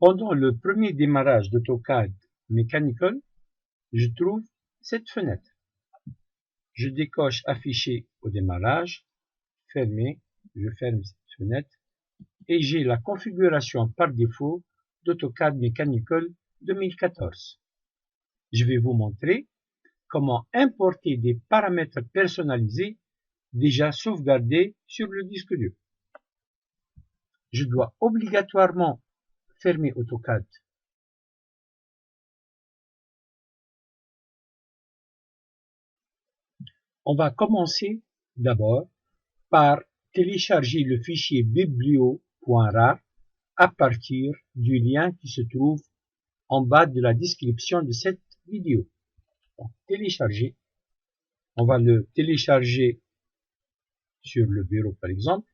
Pendant le premier démarrage d'AutoCAD Mechanical, je trouve cette fenêtre. Je décoche Afficher au démarrage, fermer, je ferme cette fenêtre, et j'ai la configuration par défaut d'AutoCAD Mechanical 2014. Je vais vous montrer comment importer des paramètres personnalisés déjà sauvegardés sur le disque dur. Je dois obligatoirement fermer AutoCAD. On va commencer d'abord par télécharger le fichier biblio.rar à partir du lien qui se trouve en bas de la description de cette vidéo. Donc, télécharger. On va le télécharger sur le bureau par exemple.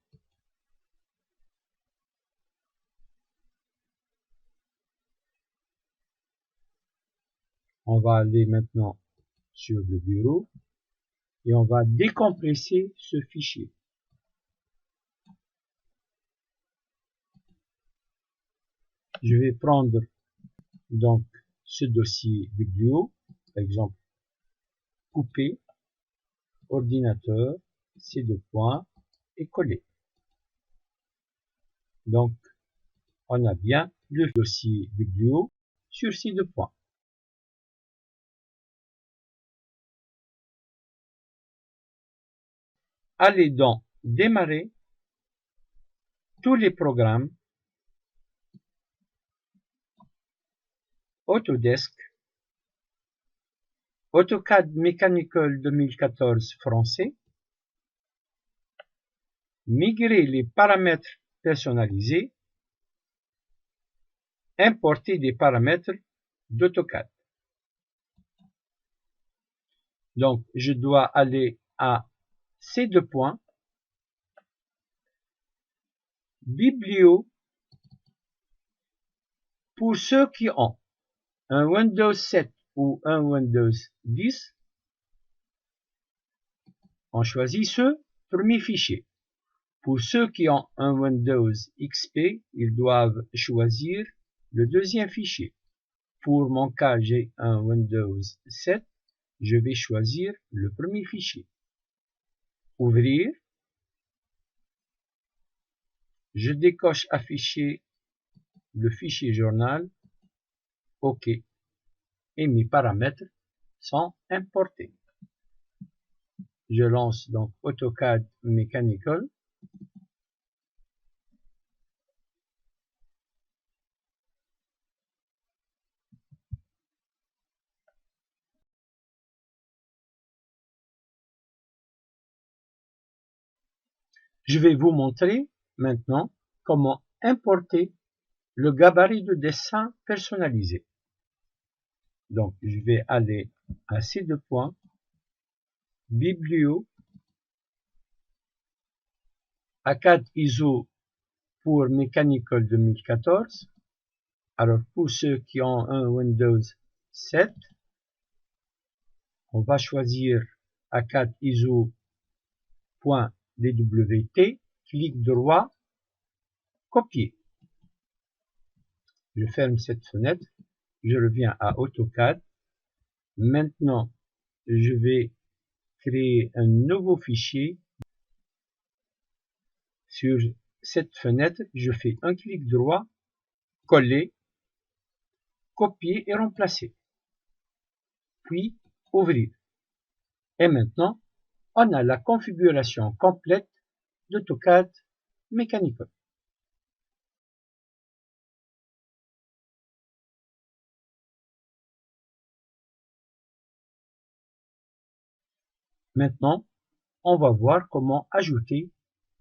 On va aller maintenant sur le bureau et on va décompresser ce fichier. Je vais prendre donc ce dossier biblio, par exemple, couper, ordinateur, C2 points et coller. Donc, on a bien le dossier biblio sur C2 points. Allez dans Démarrer, tous les programmes, Autodesk, AutoCAD Mechanical 2014 français, migrer les paramètres personnalisés, importer des paramètres d'AutoCAD. Donc, je dois aller à ces deux points, Biblio, pour ceux qui ont un Windows 7 ou un Windows 10, on choisit ce premier fichier. Pour ceux qui ont un Windows XP, ils doivent choisir le deuxième fichier. Pour mon cas, j'ai un Windows 7, je vais choisir le premier fichier. Ouvrir. Je décoche Afficher le fichier journal. OK. Et mes paramètres sont importés. Je lance donc AutoCAD Mechanical. Je vais vous montrer maintenant comment importer le gabarit de dessin personnalisé. Donc, je vais aller à ces deux points, Biblio, ACAD ISO pour Mechanical 2014. Alors, pour ceux qui ont un Windows 7, on va choisir ACAD ISO.dwt, clic droit, copier. Je ferme cette fenêtre, je reviens à AutoCAD. Maintenant, je vais créer un nouveau fichier. Sur cette fenêtre, je fais un clic droit, coller, copier et remplacer. Puis, ouvrir. Et maintenant, on a la configuration complète d'AutoCAD Mechanical. Maintenant, on va voir comment ajouter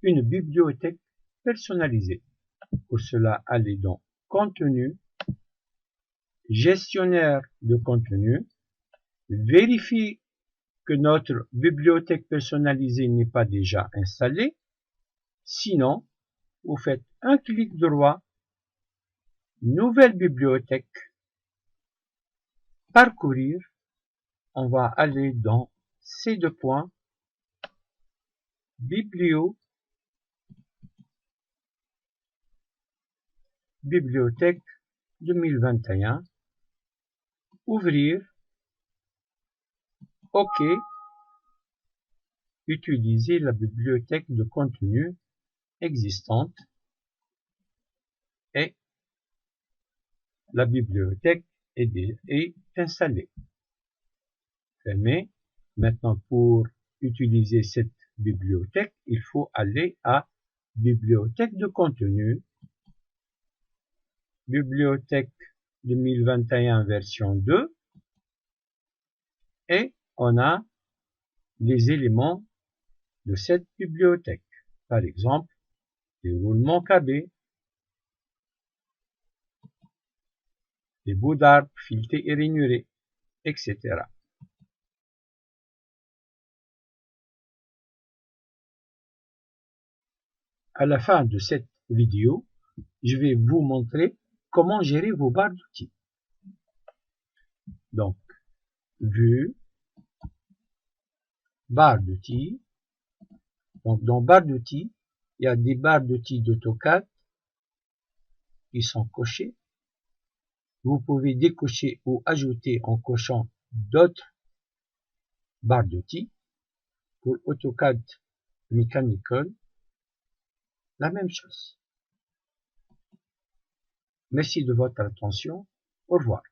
une bibliothèque personnalisée. Pour cela, allez dans Contenu, Gestionnaire de contenu, vérifiez que notre bibliothèque personnalisée n'est pas déjà installée. Sinon, vous faites un clic droit, Nouvelle bibliothèque, Parcourir. On va aller dans ces deux points, Biblio, Bibliothèque, 2021, ouvrir, OK, utiliser la bibliothèque de contenu existante et la bibliothèque est installée. Fermez. Maintenant, pour utiliser cette bibliothèque, il faut aller à bibliothèque de contenu, bibliothèque 2021 version 2, et on a les éléments de cette bibliothèque. Par exemple, déroulement KB, les bouts d'arbres filetés et rainurés, etc. À la fin de cette vidéo, je vais vous montrer comment gérer vos barres d'outils. Donc, vue, barre d'outils. Donc, dans barre d'outils, il y a des barres d'outils d'AutoCAD qui sont cochées. Vous pouvez décocher ou ajouter en cochant d'autres barres d'outils. Pour AutoCAD Mechanical, la même chose. Merci de votre attention. Au revoir.